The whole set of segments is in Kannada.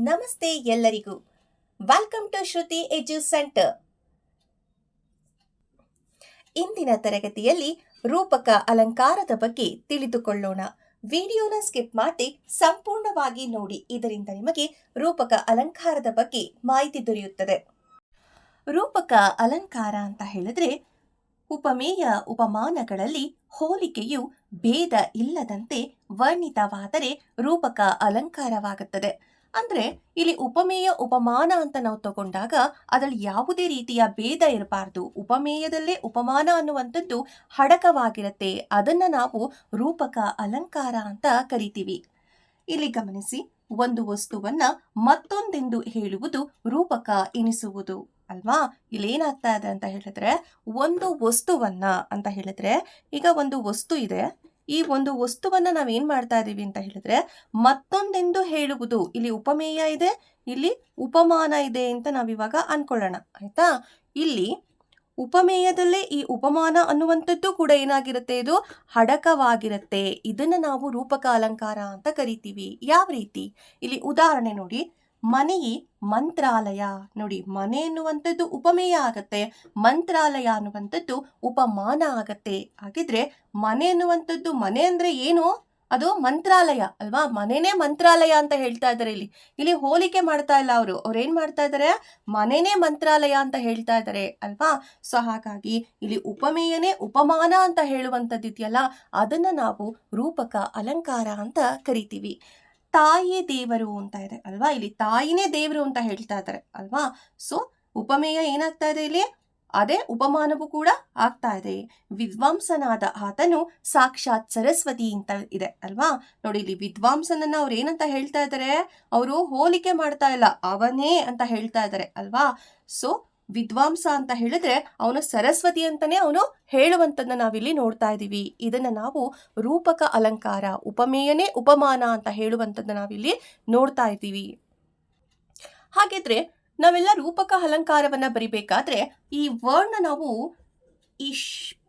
ನಮಸ್ತೆ ಎಲ್ಲರಿಗೂ. Welcome to Shruti edu centre. ಇಂದಿನ ತರಗತಿಯಲ್ಲಿ ರೂಪಕ ಅಲಂಕಾರದ ಬಗ್ಗೆ ತಿಳಿದುಕೊಳ್ಳೋಣ. ವಿಡಿಯೋನ ಸ್ಕಿಪ್ ಮಾಡಿ ಸಂಪೂರ್ಣವಾಗಿ ನೋಡಿ, ಇದರಿಂದ ನಿಮಗೆ ರೂಪಕ ಅಲಂಕಾರದ ಬಗ್ಗೆ ಮಾಹಿತಿ ದೊರೆಯುತ್ತದೆ. ರೂಪಕ ಅಲಂಕಾರ ಅಂತ ಹೇಳಿದ್ರೆ ಉಪಮೇಯ ಉಪಮಾನಗಳಲ್ಲಿ ಹೋಲಿಕೆಯು ಭೇದ ಇಲ್ಲದಂತೆ ವರ್ಣಿತವಾದರೆ ರೂಪಕ ಅಲಂಕಾರವಾಗುತ್ತದೆ. ಅಂದ್ರೆ ಇಲ್ಲಿ ಉಪಮೇಯ ಉಪಮಾನ ಅಂತ ನಾವು ತಗೊಂಡಾಗ ಅದರಲ್ಲಿ ಯಾವುದೇ ರೀತಿಯ ಭೇದ ಇರಬಾರ್ದು. ಉಪಮೇಯದಲ್ಲೇ ಉಪಮಾನ ಅನ್ನುವಂಥದ್ದು ಹಡಕವಾಗಿರುತ್ತೆ. ಅದನ್ನ ನಾವು ರೂಪಕ ಅಲಂಕಾರ ಅಂತ ಕರಿತೀವಿ. ಇಲ್ಲಿ ಗಮನಿಸಿ, ಒಂದು ವಸ್ತುವನ್ನ ಮತ್ತೊಂದೆಂದು ಹೇಳುವುದು ರೂಪಕ ಎನಿಸುವುದು ಅಲ್ವಾ. ಇಲ್ಲಿ ಏನಾಗ್ತಾ ಇದೆ ಅಂತ ಹೇಳಿದ್ರೆ, ಒಂದು ವಸ್ತುವನ್ನ ಅಂತ ಹೇಳಿದ್ರೆ, ಈಗ ಒಂದು ವಸ್ತು ಇದೆ, ಈ ಒಂದು ವಸ್ತುವನ್ನ ನಾವೇನ್ ಮಾಡ್ತಾ ಇದೀವಿ ಅಂತ ಹೇಳಿದ್ರೆ ಮತ್ತೊಂದೆಂದು ಹೇಳುವುದು. ಇಲ್ಲಿ ಉಪಮೇಯ ಇದೆ, ಇಲ್ಲಿ ಉಪಮಾನ ಇದೆ ಅಂತ ನಾವಿವಾಗ ಅನ್ಕೊಳ್ಳೋಣ, ಆಯ್ತಾ. ಇಲ್ಲಿ ಉಪಮೇಯದಲ್ಲೇ ಈ ಉಪಮಾನ ಅನ್ನುವಂಥದ್ದು ಕೂಡ ಏನಾಗಿರುತ್ತೆ, ಇದು ಹಡಕವಾಗಿರುತ್ತೆ. ಇದನ್ನ ನಾವು ರೂಪಕ ಅಲಂಕಾರ ಅಂತ ಕರಿತೀವಿ. ಯಾವ ರೀತಿ? ಇಲ್ಲಿ ಉದಾಹರಣೆ ನೋಡಿ, ಮನೆಯೇ ಮಂತ್ರಾಲಯ. ನೋಡಿ, ಮನೆ ಎನ್ನುವಂಥದ್ದು ಉಪಮೇಯ ಆಗತ್ತೆ, ಮಂತ್ರಾಲಯ ಅನ್ನುವಂಥದ್ದು ಉಪಮಾನ ಆಗತ್ತೆ. ಹಾಗಿದ್ರೆ ಮನೆ ಎನ್ನುವಂಥದ್ದು, ಮನೆ ಅಂದ್ರೆ ಏನು? ಅದು ಮಂತ್ರಾಲಯ ಅಲ್ವಾ. ಮನೆನೇ ಮಂತ್ರಾಲಯ ಅಂತ ಹೇಳ್ತಾ ಇದ್ದಾರೆ. ಇಲ್ಲಿ ಹೋಲಿಕೆ ಮಾಡ್ತಾ ಇಲ್ಲ ಅವರು. ಏನ್ ಮಾಡ್ತಾ ಇದ್ದಾರೆ? ಮನೆನೇ ಮಂತ್ರಾಲಯ ಅಂತ ಹೇಳ್ತಾ ಇದ್ದಾರೆ ಅಲ್ವಾ. ಸೊ ಹಾಗಾಗಿ ಇಲ್ಲಿ ಉಪಮೇಯನೇ ಉಪಮಾನ ಅಂತ ಹೇಳುವಂಥದ್ದು ಇದೆಯಲ್ಲ, ಅದನ್ನ ನಾವು ರೂಪಕ ಅಲಂಕಾರ ಅಂತ ಕರಿತೀವಿ. ತಾಯಿಯೇ ದೇವರು ಅಂತ ಇದೆ ಅಲ್ವಾ. ಇಲ್ಲಿ ತಾಯಿನೇ ದೇವರು ಅಂತ ಹೇಳ್ತಾ ಇದ್ದಾರೆ ಅಲ್ವಾ. ಸೊ ಉಪಮೇಯ ಏನಾಗ್ತಾ ಇದೆ ಇಲ್ಲಿ? ಅದೇ ಉಪಮಾನವೂ ಕೂಡ ಆಗ್ತಾ ಇದೆ. ವಿದ್ವಾಂಸನಾದ ಆತನು ಸಾಕ್ಷಾತ್ ಸರಸ್ವತಿ ಅಂತ ಇದೆ ಅಲ್ವಾ. ನೋಡಿ, ಇಲ್ಲಿ ವಿದ್ವಾಂಸನನ್ನ ಅವ್ರು ಏನಂತ ಹೇಳ್ತಾ ಇದ್ದಾರೆ? ಅವರು ಹೋಲಿಕೆ ಮಾಡ್ತಾ ಇಲ್ಲ, ಅವನೇ ಅಂತ ಹೇಳ್ತಾ ಇದ್ದಾರೆ ಅಲ್ವಾ. ಸೊ ವಿದ್ವಾಂಸ ಅಂತ ಹೇಳಿದ್ರೆ ಅವನು ಸರಸ್ವತಿ ಅಂತಾನೆ ಅವನು ಹೇಳುವಂತದನ್ನ ನಾವಿಲ್ಲಿ ನೋಡ್ತಾ ಇದೀವಿ. ಇದನ್ನ ನಾವು ರೂಪಕ ಅಲಂಕಾರ, ಉಪಮೇಯನೇ ಉಪಮಾನ ಅಂತ ಹೇಳುವಂತದನ್ನ ನಾವಿಲ್ಲಿ ನೋಡ್ತಾ ಇದ್ದೀವಿ. ಹಾಗಿದ್ರೆ ನಾವೆಲ್ಲ ರೂಪಕ ಅಲಂಕಾರವನ್ನ ಬರಿಬೇಕಾದ್ರೆ ಈ ವರ್ಡ್ನ ನಾವು, ಈ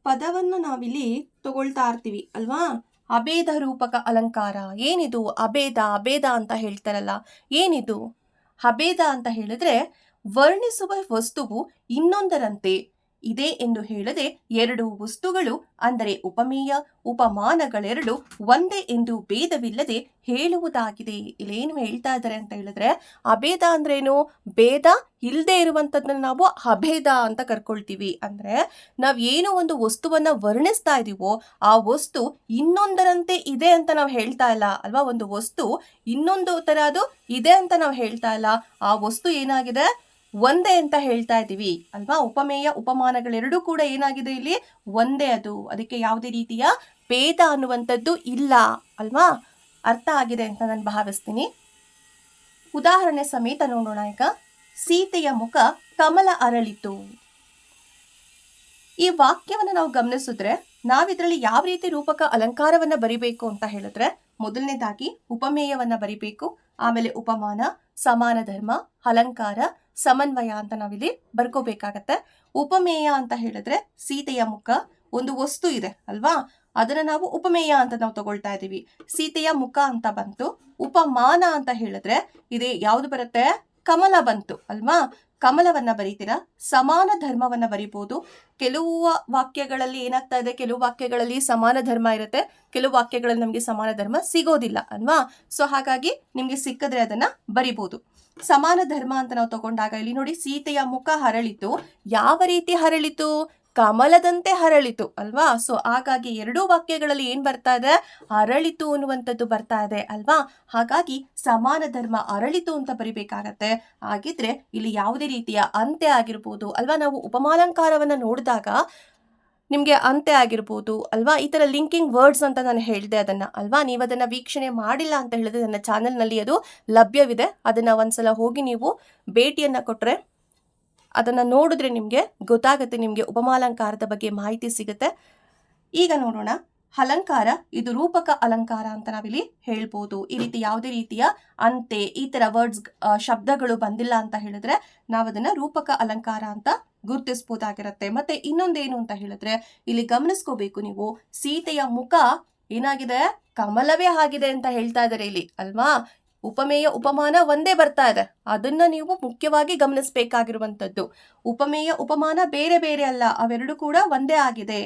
ಪದವನ್ನು ನಾವಿಲ್ಲಿ ತಗೊಳ್ತಾ ಇರ್ತೀವಿ ಅಲ್ವಾ. ಅಭೇದ ರೂಪಕ ಅಲಂಕಾರ. ಏನಿದು ಅಭೇದ? ಅಭೇದ ಅಂತ ಹೇಳ್ತಾರಲ್ಲ, ಏನಿದು ಅಭೇದ ಅಂತ ಹೇಳಿದ್ರೆ ವರ್ಣಿಸುವ ವಸ್ತುವು ಇನ್ನೊಂದರಂತೆ ಇದೆ ಎಂದು ಹೇಳದೆ ಎರಡು ವಸ್ತುಗಳು ಅಂದರೆ ಉಪಮೇಯ ಉಪಮಾನಗಳೆರಡು ಒಂದೇ ಎಂದು ಭೇದವಿಲ್ಲದೆ ಹೇಳುವುದಾಗಿದೆ. ಇಲ್ಲೇನು ಹೇಳ್ತಾ ಇದ್ದಾರೆ ಅಂತ ಹೇಳಿದ್ರೆ, ಅಭೇದ ಅಂದ್ರೇನು? ಭೇದ ಇಲ್ಲದೆ ಇರುವಂತದ್ದನ್ನ ನಾವು ಅಭೇದ ಅಂತ ಕರ್ಕೊಳ್ತೀವಿ. ಅಂದ್ರೆ ನಾವ್ ಏನೋ ಒಂದು ವಸ್ತುವನ್ನ ವರ್ಣಿಸ್ತಾ ಇದೀವೋ ಆ ವಸ್ತು ಇನ್ನೊಂದರಂತೆ ಇದೆ ಅಂತ ನಾವು ಹೇಳ್ತಾ ಇಲ್ಲ ಅಲ್ವಾ. ಒಂದು ವಸ್ತು ಇನ್ನೊಂದು ತರ ಅದು ಇದೆ ಅಂತ ನಾವು ಹೇಳ್ತಾ ಇಲ್ಲ, ಆ ವಸ್ತು ಏನಾಗಿದೆ? ಒಂದೇ ಅಂತ ಹೇಳ್ತಾ ಇದ್ದೀವಿ ಅಲ್ವಾ. ಉಪಮೇಯ ಉಪಮಾನಗಳೆರಡೂ ಕೂಡ ಏನಾಗಿದೆ ಇಲ್ಲಿ? ಒಂದೇ. ಅದಕ್ಕೆ ಯಾವುದೇ ರೀತಿಯ ಭೇದ ಅನ್ನುವಂಥದ್ದು ಇಲ್ಲ ಅಲ್ವಾ. ಅರ್ಥ ಆಗಿದೆ ಅಂತ ನಾನು ಭಾವಿಸ್ತೀನಿ. ಉದಾಹರಣೆ ಸಮೇತ ನೋಡೋಣ. ಈಗ ಸೀತೆಯ ಮುಖ ಕಮಲ ಅರಳಿತು. ಈ ವಾಕ್ಯವನ್ನು ನಾವು ಗಮನಿಸಿದ್ರೆ ನಾವಿದ್ರಲ್ಲಿ ಯಾವ ರೀತಿ ರೂಪಕ ಅಲಂಕಾರವನ್ನ ಬರಿಬೇಕು ಅಂತ ಹೇಳಿದ್ರೆ, ಮೊದಲನೇದಾಗಿ ಉಪಮೇಯವನ್ನ ಬರಿಬೇಕು, ಆಮೇಲೆ ಉಪಮಾನ, ಸಮಾನ ಧರ್ಮ, ಅಲಂಕಾರ, ಸಮನ್ವಯ ಅಂತ ನಾವಿಲ್ಲಿ ಬರ್ಕೋಬೇಕಾಗತ್ತೆ. ಉಪಮೇಯ ಅಂತ ಹೇಳಿದ್ರೆ ಸೀತೆಯ ಮುಖ, ಒಂದು ವಸ್ತು ಇದೆ ಅಲ್ವಾ, ಅದನ್ನ ನಾವು ಉಪಮೇಯ ಅಂತ ನಾವು ತಗೊಳ್ತಾ ಇದೀವಿ. ಸೀತೆಯ ಮುಖ ಅಂತ ಬಂತು. ಉಪಮಾನ ಅಂತ ಹೇಳಿದ್ರೆ ಇದೇ ಯಾವ್ದು ಬರುತ್ತೆ? ಕಮಲ ಬಂತು ಅಲ್ವಾ. ಕಮಲವನ್ನ ಬರೀತೀರಾ. ಸಮಾನ ಧರ್ಮವನ್ನ ಬರಿಬಹುದು. ಕೆಲವು ವಾಕ್ಯಗಳಲ್ಲಿ ಏನಾಗ್ತಾ ಇದೆ, ಕೆಲವು ವಾಕ್ಯಗಳಲ್ಲಿ ಸಮಾನ ಧರ್ಮ ಇರುತ್ತೆ, ಕೆಲವು ವಾಕ್ಯಗಳಲ್ಲಿ ನಮ್ಗೆ ಸಮಾನ ಧರ್ಮ ಸಿಗೋದಿಲ್ಲ ಅಲ್ವಾ. ಸೊ ಹಾಗಾಗಿ ನಿಮ್ಗೆ ಸಿಕ್ಕಿದ್ರೆ ಅದನ್ನ ಬರಿಬಹುದು. ಸಮಾನ ಧರ್ಮ ಅಂತ ನಾವು ತಗೊಂಡಾಗ ಇಲ್ಲಿ ನೋಡಿ, ಸೀತೆಯ ಮುಖ ಹರಳಿತು. ಯಾವ ರೀತಿ ಹರಳಿತು? ಕಮಲದಂತೆ ಹರಳಿತು ಅಲ್ವಾ. ಸೊ ಹಾಗಾಗಿ ಎರಡೂ ವಾಕ್ಯಗಳಲ್ಲಿ ಏನ್ ಬರ್ತಾ ಇದೆ? ಅರಳಿತು ಅನ್ನುವಂಥದ್ದು ಬರ್ತಾ ಇದೆ ಅಲ್ವಾ. ಹಾಗಾಗಿ ಸಮಾನ ಧರ್ಮ ಅರಳಿತು ಅಂತ ಬರಿಬೇಕಾಗತ್ತೆ. ಹಾಗಿದ್ರೆ ಇಲ್ಲಿ ಯಾವುದೇ ರೀತಿಯ ಅಂತ್ಯ ಆಗಿರ್ಬೋದು ಅಲ್ವಾ. ನಾವು ಉಪಮಾಲಂಕಾರವನ್ನ ನೋಡಿದಾಗ ನಿಮ್ಗೆ ಅಂತ್ಯ ಆಗಿರ್ಬೋದು ಅಲ್ವಾ, ಈ ತರ ಲಿಂಕಿಂಗ್ ವರ್ಡ್ಸ್ ಅಂತ ನಾನು ಹೇಳಿದೆ ಅದನ್ನ ಅಲ್ವಾ. ನೀವು ಅದನ್ನ ವೀಕ್ಷಣೆ ಮಾಡಿಲ್ಲ ಅಂತ ಹೇಳಿದ್ರೆ ನನ್ನ ಚಾನೆಲ್ನಲ್ಲಿ ಅದು ಲಭ್ಯವಿದೆ. ಅದನ್ನ ಒಂದ್ಸಲ ಹೋಗಿ ನೀವು ಭೇಟಿಯನ್ನ ಕೊಟ್ರೆ ಅದನ್ನ ನೋಡಿದ್ರೆ ನಿಮ್ಗೆ ಗೊತ್ತಾಗುತ್ತೆ, ನಿಮ್ಗೆ ಉಪಮಾಲಂಕಾರದ ಬಗ್ಗೆ ಮಾಹಿತಿ ಸಿಗುತ್ತೆ. ಈಗ ನೋಡೋಣ ಅಲಂಕಾರ. ಇದು ರೂಪಕ ಅಲಂಕಾರ ಅಂತ ನಾವಿಲ್ಲಿ ಹೇಳ್ಬೋದು. ಈ ರೀತಿ ಯಾವುದೇ ರೀತಿಯ ಅಂತೆ ಈ ತರ ವರ್ಡ್ಸ್ ಶಬ್ದಗಳು ಬಂದಿಲ್ಲ ಅಂತ ಹೇಳಿದ್ರೆ ನಾವು ಅದನ್ನ ರೂಪಕ ಅಲಂಕಾರ ಅಂತ ಗುರುತಿಸಬಹುದಾಗಿರುತ್ತೆ. ಮತ್ತೆ ಇನ್ನೊಂದೇನು ಅಂತ ಹೇಳಿದ್ರೆ ಇಲ್ಲಿ ಗಮನಿಸ್ಕೋಬೇಕು ನೀವು, ಸೀತೆಯ ಮುಖ ಏನಾಗಿದೆ? ಕಮಲವೇ ಆಗಿದೆ ಅಂತ ಹೇಳ್ತಾ ಇದ್ದಾರೆ ಇಲ್ಲಿ ಅಲ್ವಾ. ಉಪಮೇಯ ಉಪಮಾನ ಒಂದೇ ಬರ್ತಾ ಇದೆ, ಅದನ್ನ ನೀವು ಮುಖ್ಯವಾಗಿ ಗಮನಿಸಬೇಕಾಗಿರುವಂಥದ್ದು. ಉಪಮೇಯ ಉಪಮಾನ ಬೇರೆ ಬೇರೆ ಅಲ್ಲ, ಅವೆರಡು ಕೂಡ ಒಂದೇ ಆಗಿದೆ.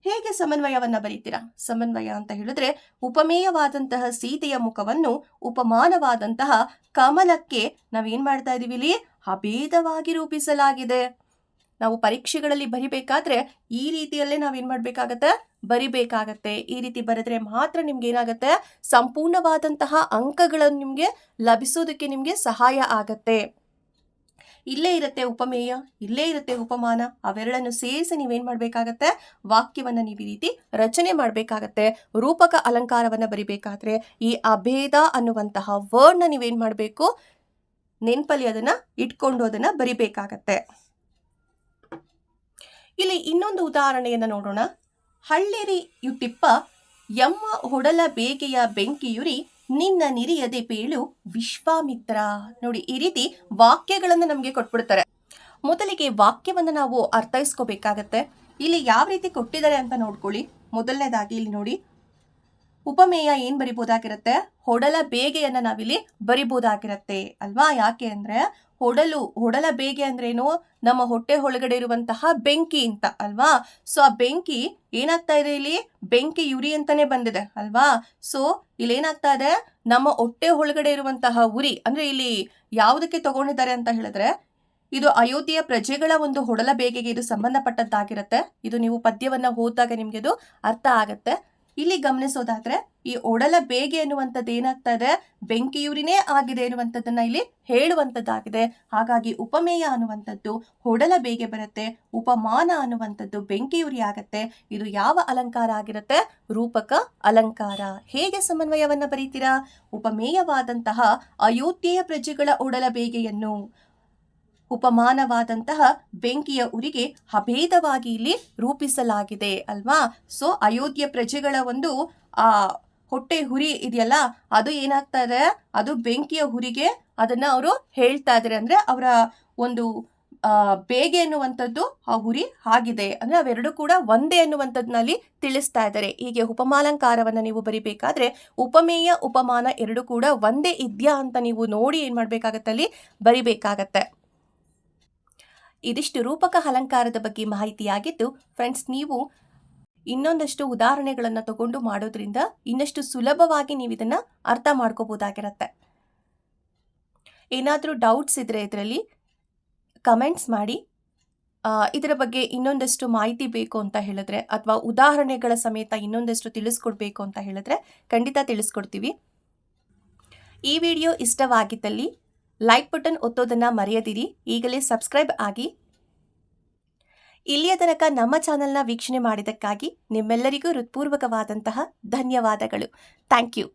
ಹೇಗೆ ಸಮನ್ವಯವನ್ನ ಬರೀತೀರಾ? ಸಮನ್ವಯ ಅಂತ ಹೇಳಿದ್ರೆ ಉಪಮೇಯವಾದಂತಹ ಸೀತೆಯ ಮುಖವನ್ನು ಉಪಮಾನವಾದಂತಹ ಕಮಲಕ್ಕೆ ನಾವೇನ್ ಮಾಡ್ತಾ ಇದೀವಿ, ಇಲ್ಲಿ ಅಭೇದವಾಗಿ ರೂಪಿಸಲಾಗಿದೆ. ನಾವು ಪರೀಕ್ಷೆಗಳಲ್ಲಿ ಬರಿಬೇಕಾದ್ರೆ ಈ ರೀತಿಯಲ್ಲೇ ನಾವೇನ್ ಮಾಡ್ಬೇಕಾಗತ್ತೆ, ಬರಿಬೇಕಾಗತ್ತೆ. ಈ ರೀತಿ ಬರೆದ್ರೆ ಮಾತ್ರ ನಿಮ್ಗೆ ಏನಾಗತ್ತೆ, ಸಂಪೂರ್ಣವಾದಂತಹ ಅಂಕಗಳನ್ನು ನಿಮ್ಗೆ ಲಭಿಸೋದಕ್ಕೆ ನಿಮ್ಗೆ ಸಹಾಯ ಆಗತ್ತೆ. ಇಲ್ಲೇ ಇರುತ್ತೆ ಉಪಮೇಯ, ಇಲ್ಲೇ ಇರುತ್ತೆ ಉಪಮಾನ, ಅವೆರಡನ್ನು ಸೇರಿಸಿ ನೀವೇನ್ ಮಾಡ್ಬೇಕಾಗತ್ತೆ, ವಾಕ್ಯವನ್ನ ನೀವು ಈ ರೀತಿ ರಚನೆ ಮಾಡ್ಬೇಕಾಗತ್ತೆ. ರೂಪಕ ಅಲಂಕಾರವನ್ನ ಬರಿಬೇಕಾದ್ರೆ ಈ ಅಭೇದ ಅನ್ನುವಂತಹ ವರ್ಡ್ನ ನೀವೇನ್ ಮಾಡ್ಬೇಕು, ನೆನ್ಪಲ್ಲಿ ಅದನ್ನ ಇಟ್ಕೊಂಡು ಅದನ್ನ ಬರಿಬೇಕಾಗತ್ತೆ. ಇಲ್ಲಿ ಇನ್ನೊಂದು ಉದಾಹರಣೆಯನ್ನ ನೋಡೋಣ. ಹಳ್ಳಿರಿ ಯುಟಿಪ್ಪ ಎಮ್ಮ ಹೊಡಲ ಬೇಗೆಯ ಬೆಂಕಿಯುರಿ ನಿನ್ನ ನಿರಿಯದೆ ಪೇಳು ವಿಶ್ವಾಮಿತ್ರ. ನೋಡಿ, ಈ ರೀತಿ ವಾಕ್ಯಗಳನ್ನು ನಮಗೆ ಕೊಟ್ಬಿಡ್ತಾರೆ. ಮೊದಲಿಗೆ ವಾಕ್ಯವನ್ನ ನಾವು ಅರ್ಥೈಸ್ಕೋಬೇಕಾಗತ್ತೆ. ಇಲ್ಲಿ ಯಾವ ರೀತಿ ಕೊಟ್ಟಿದ್ದಾರೆ ಅಂತ ನೋಡ್ಕೊಳ್ಳಿ. ಮೊದಲನೇದಾಗಿ ಇಲ್ಲಿ ನೋಡಿ, ಉಪಮೇಯ ಏನ್ ಬರಿಬೋದಾಗಿರುತ್ತೆ, ಹೊಡಲ ಬೇಗೆಯನ್ನ ನಾವಿಲ್ಲಿ ಬರಿಬೋದಾಗಿರತ್ತೆ ಅಲ್ವಾ. ಯಾಕೆ ಅಂದ್ರೆ ಹೊಡಲ ಬೇಗೆ ಅಂದ್ರೇನು, ನಮ್ಮ ಹೊಟ್ಟೆ ಒಳಗಡೆ ಇರುವಂತಹ ಬೆಂಕಿ ಅಂತ ಅಲ್ವಾ. ಸೊ ಆ ಬೆಂಕಿ ಏನಾಗ್ತಾ ಇದೆ, ಇಲ್ಲಿ ಬೆಂಕಿ ಉರಿ ಅಂತಾನೆ ಬಂದಿದೆ ಅಲ್ವಾ. ಸೊ ಇಲ್ಲಿ ಏನಾಗ್ತಾ ಇದೆ, ನಮ್ಮ ಹೊಟ್ಟೆ ಒಳಗಡೆ ಇರುವಂತಹ ಉರಿ ಅಂದ್ರೆ ಇಲ್ಲಿ ಯಾವುದಕ್ಕೆ ತಗೊಂಡಿದ್ದಾರೆ ಅಂತ ಹೇಳಿದ್ರೆ, ಇದು ಅಯೋಧ್ಯೆಯ ಪ್ರಜೆಗಳ ಒಂದು ಹೊಡಲ ಬೇಗೆಗೆ ಇದು ಸಂಬಂಧಪಟ್ಟದ್ದಾಗಿರುತ್ತೆ. ಇದು ನೀವು ಪದ್ಯವನ್ನ ಓದಿದಾಗ ನಿಮ್ಗೆ ಇದು ಅರ್ಥ ಆಗತ್ತೆ. ಇಲ್ಲಿ ಗಮನಿಸೋದಾದ್ರೆ ಈ ಒಡಲ ಬೇಗೆ ಅನ್ನುವಂಥದ್ದು ಏನಾಗ್ತಾ ಇದೆ, ಬೆಂಕಿಯುರಿನೇ ಆಗಿದೆ ಅನ್ನುವಂಥದ್ದನ್ನ ಇಲ್ಲಿ ಹೇಳುವಂಥದ್ದಾಗಿದೆ. ಹಾಗಾಗಿ ಉಪಮೇಯ ಅನ್ನುವಂಥದ್ದು ಹೊಡಲ ಬೇಗೆ ಬರುತ್ತೆ, ಉಪಮಾನ ಅನ್ನುವಂಥದ್ದು ಬೆಂಕಿಯುರಿ ಆಗತ್ತೆ. ಇದು ಯಾವ ಅಲಂಕಾರ ಆಗಿರುತ್ತೆ, ರೂಪಕ ಅಲಂಕಾರ. ಹೇಗೆ ಸಮನ್ವಯವನ್ನ ಬರೀತೀರಾ, ಉಪಮೇಯವಾದಂತಹ ಅಯೋಧ್ಯೆಯ ಪ್ರಜೆಗಳ ಒಡಲ ಬೇಗೆಯನ್ನು ಉಪಮಾನವಾದಂತಹ ಬೆಂಕಿಯ ಉರಿಗೆ ಅಭೇದವಾಗಿ ಇಲ್ಲಿ ರೂಪಿಸಲಾಗಿದೆ ಅಲ್ವಾ. ಸೊ ಅಯೋಧ್ಯೆ ಪ್ರಜೆಗಳ ಒಂದು ಆ ಹೊಟ್ಟೆ ಹುರಿ ಇದೆಯಲ್ಲ, ಅದು ಏನಾಗ್ತಾ ಇದೆ, ಅದು ಬೆಂಕಿಯ ಹುರಿಗೆ ಅದನ್ನ ಅವರು ಹೇಳ್ತಾ ಇದ್ದಾರೆ. ಅಂದ್ರೆ ಅವರ ಒಂದು ಬೇಗೆ ಅನ್ನುವಂಥದ್ದು ಆ ಹುರಿ ಆಗಿದೆ, ಅಂದ್ರೆ ಅವೆರಡು ಕೂಡ ಒಂದೇ ಅನ್ನುವಂಥದ್ನಲ್ಲಿ ತಿಳಿಸ್ತಾ ಇದ್ದಾರೆ. ಹೀಗೆ ಉಪಮಾಲಂಕಾರವನ್ನ ನೀವು ಬರಿಬೇಕಾದ್ರೆ ಉಪಮೇಯ ಉಪಮಾನ ಎರಡು ಕೂಡ ಒಂದೇ ಇದ್ಯಾ ಅಂತ ನೀವು ನೋಡಿ ಏನ್ ಮಾಡ್ಬೇಕಾಗತ್ತೆ, ಅಲ್ಲಿ ಬರಿಬೇಕಾಗತ್ತೆ. ಇದಿಷ್ಟು ರೂಪಕ ಅಲಂಕಾರದ ಬಗ್ಗೆ ಮಾಹಿತಿಯಾಗಿದ್ದು ಫ್ರೆಂಡ್ಸ್, ನೀವು ಇನ್ನೊಂದಷ್ಟು ಉದಾಹರಣೆಗಳನ್ನು ತಗೊಂಡು ಮಾಡೋದ್ರಿಂದ ಇನ್ನಷ್ಟು ಸುಲಭವಾಗಿ ನೀವು ಇದನ್ನ ಅರ್ಥ ಮಾಡ್ಕೋಬಹುದಾಗಿರತ್ತೆ. ಏನಾದರೂ ಡೌಟ್ಸ್ ಇದ್ರೆ ಇದರಲ್ಲಿ ಕಮೆಂಟ್ಸ್ ಮಾಡಿ. ಇದರ ಬಗ್ಗೆ ಇನ್ನೊಂದಷ್ಟು ಮಾಹಿತಿ ಬೇಕು ಅಂತ ಹೇಳಿದ್ರೆ ಅಥವಾ ಉದಾಹರಣೆಗಳ ಸಮೇತ ಇನ್ನೊಂದಷ್ಟು ತಿಳಿಸ್ಕೊಡ್ಬೇಕು ಅಂತ ಹೇಳಿದ್ರೆ ಖಂಡಿತ ತಿಳಿಸ್ಕೊಡ್ತೀವಿ. ಈ ವಿಡಿಯೋ ಇಷ್ಟವಾಗಿದ್ದಲ್ಲಿ ಲೈಕ್ ಬಟನ್ ಒತ್ತೋದನ್ನ ಮರೆಯದಿರಿ. ಈಗಲೇ ಸಬ್ಸ್ಕ್ರೈಬ್ ಆಗಿ. ಇಲ್ಲಿಯ ತನಕ ನಮ್ಮ ಚಾನೆಲ್ನ ವೀಕ್ಷಣೆ ಮಾಡಿದ್ದಕ್ಕಾಗಿ ನಿಮ್ಮೆಲ್ಲರಿಗೂ ಹೃತ್ಪೂರ್ವಕವಾದಂತಹ ಧನ್ಯವಾದಗಳು. Thank you.